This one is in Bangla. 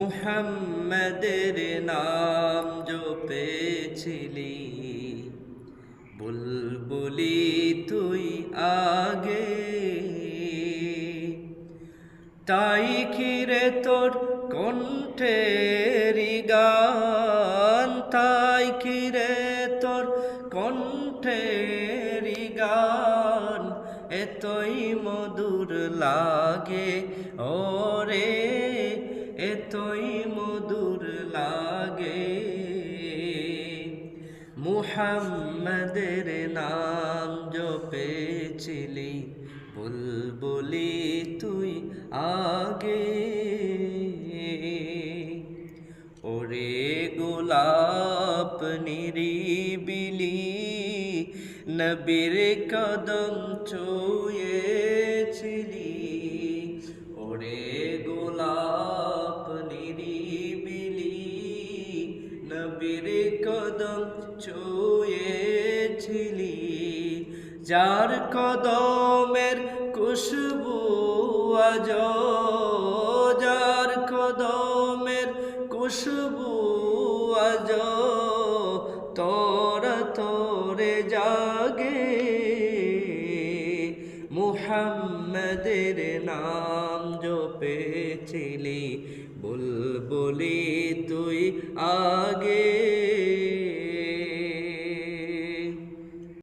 মুহাম্মাদের নাম জপেছিলি, বুলবুলি তুই আগে, তাই কিরে তোর কণ্ঠের গান, তাই কিরে তোর কণ্ঠের গান এতই মধুর লাগে ওরে, এতই মধুর লাগে। মুহাম্মাদের নাম জপেছিলি, বুলবুলি তুই আগে, ওরে গোলাপ নিরিবিলি নবীর কদম ছুঁয়েছিলি, ওরে গোলাপ নিরিবিলি নবীর কদম ছুঁয়েছিলি, যার কদমের খুশবু আজ, যার কদমের খুশবু আজ তোরা তোরে জাগে। মুহাম্মাদের নাম জপেছিলি, বুলবুলি তুই আগে।